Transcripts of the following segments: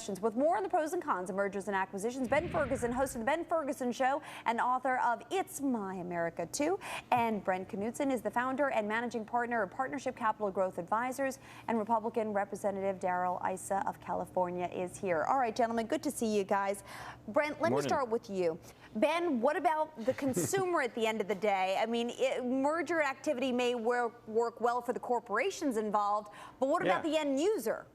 questions. With more on the pros and cons of mergers and acquisitions, Ben Ferguson, host of the Ben Ferguson Show and author of It's My America Too. And Brent Knutson is the founder and managing partner of Partnership Capital Growth Advisors. And Republican Representative Darrell Issa of California is here. All right, gentlemen, good to see you guys. Brent, let me start with you. Ben, what about the consumer at the end of the day? I mean, merger activity may work well for the corporations involved, but what about the end user?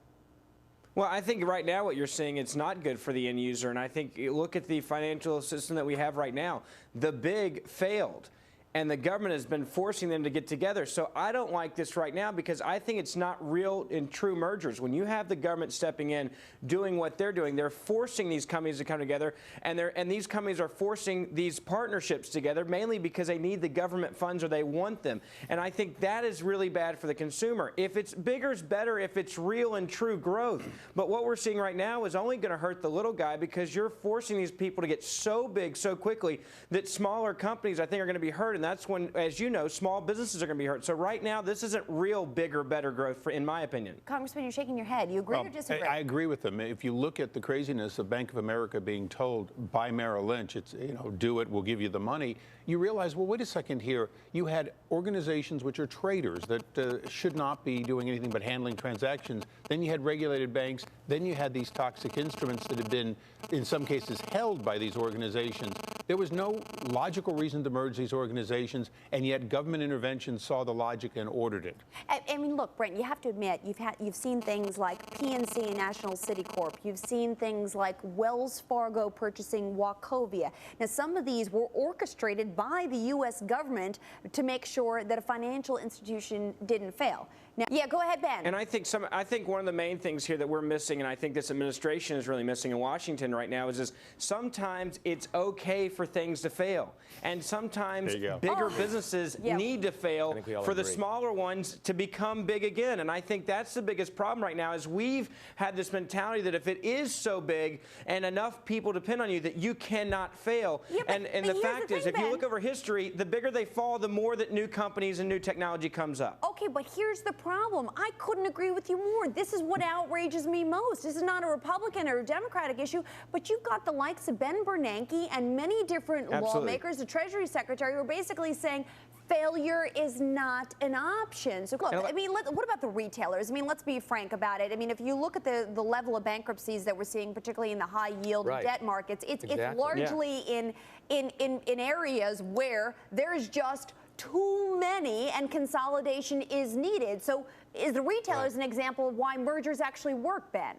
Well, I think right now what you're seeing, it's not good for the end user. And I think you look at the financial system that we have right now. The big failed. And the government has been forcing them to get together. So I don't like this right now because I think it's not real and true mergers. When you have the government stepping in, doing what they're doing, they're forcing these companies to come together, and these companies are forcing these partnerships together mainly because they need the government funds or they want them. And I think that is really bad for the consumer. If it's bigger, it's better if it's real and true growth. But what we're seeing right now is only going to hurt the little guy because you're forcing these people to get so big so quickly that smaller companies, I think, are going to be hurt. And that's when, as you know, small businesses are going to be hurt. So right now, this isn't real bigger, better growth, in my opinion. Congressman, you're shaking your head. You agree or disagree? I agree with them. If you look at the craziness of Bank of America being told by Merrill Lynch, it's, do it, we'll give you the money, you realize, well, wait a second here. You had organizations which are traders that should not be doing anything but handling transactions. Then you had regulated banks. Then you had these toxic instruments that have been, in some cases, held by these organizations. There was no logical reason to merge these organizations, and yet government intervention saw the logic and ordered it. I mean, look, Brent, you have to admit, you've seen things like PNC National City Corp. You've seen things like Wells Fargo purchasing Wachovia. Now, some of these were orchestrated by the U.S. government to make sure that a financial institution didn't fail. Now, yeah, go ahead, Ben. And I think one of the main things here that we're missing, and I think this administration is really missing in Washington right now, is sometimes it's okay for things to fail, and sometimes bigger businesses need to fail for the smaller ones to become big again. And I think that's the biggest problem right now, is we've had this mentality that if it is so big and enough people depend on you, that you cannot fail. Yeah, and the fact is, if you look over history, the bigger they fall, the more that new companies and new technology comes up. Okay, but here's the problem. I couldn't agree with you more. This is what outrages me most. This is not a Republican or a Democratic issue, but you've got the likes of Ben Bernanke and many different lawmakers, the Treasury Secretary, who are basically saying failure is not an option. So look, I mean, what about the retailers? I mean, let's be frank about it. I mean, if you look at the level of bankruptcies that we're seeing, particularly in the high yield debt markets, it's largely in areas where there's just too many and consolidation is needed. So is the retailers an example of why mergers actually work, Ben?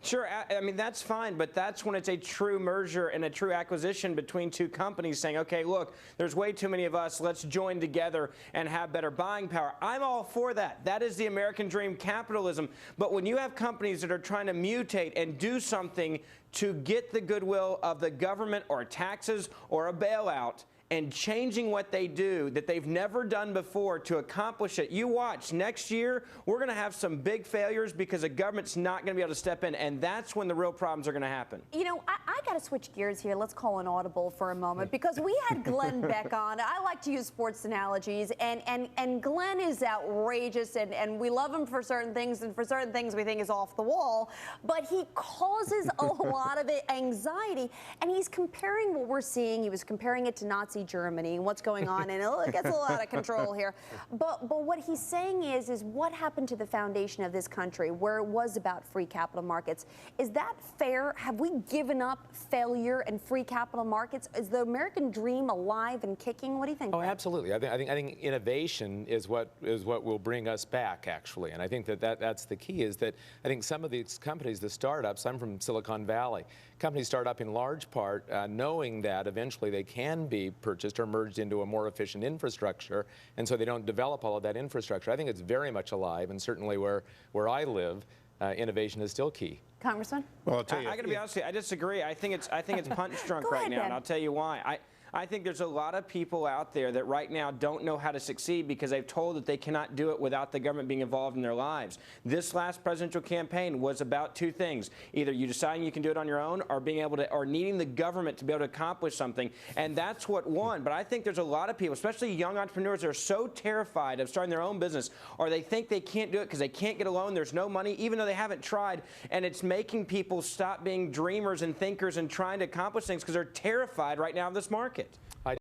Sure. I mean, that's fine, but that's when it's a true merger and a true acquisition between two companies saying, okay, look, there's way too many of us. Let's join together and have better buying power. I'm all for that. That is the American dream, capitalism. But when you have companies that are trying to mutate and do something to get the goodwill of the government or taxes or a bailout, and changing what they do that they've never done before to accomplish it. You watch, next year, we're going to have some big failures because the government's not going to be able to step in, and that's when the real problems are going to happen. You know, I got to switch gears here. Let's call an audible for a moment, because we had Glenn Beck on. I like to use sports analogies, and Glenn is outrageous, and we love him for certain things, and for certain things we think is off the wall, but he causes a lot of anxiety, and he's comparing what we're seeing. He was comparing it to Nazi Germany and what's going on, and it gets a little out of control here. But what he's saying is what happened to the foundation of this country, where it was about free capital markets? Is that fair? Have we given up failure and free capital markets? Is the American dream alive and kicking? What do you think? Oh, absolutely. I think innovation is what will bring us back, actually. And I think that's the key. Is that I think some of these companies, the startups. I'm from Silicon Valley. Companies start up in large part knowing that eventually they can be purchased or merged into a more efficient infrastructure, and so they don't develop all of that infrastructure. I think it's very much alive, and certainly where I live, innovation is still key. Congressman? Well, I'll tell you. I got to be honest with you, I disagree. I think it's punch drunk right now, and I'll tell you why. I think there's a lot of people out there that right now don't know how to succeed because they've told that they cannot do it without the government being involved in their lives. This last presidential campaign was about two things: either you deciding you can do it on your own, or being able to, or needing the government to be able to accomplish something, and that's what won. But I think there's a lot of people, especially young entrepreneurs, that are so terrified of starting their own business, or they think they can't do it because they can't get a loan, there's no money, even though they haven't tried, and it's making people stop being dreamers and thinkers and trying to accomplish things because they're terrified right now of this market.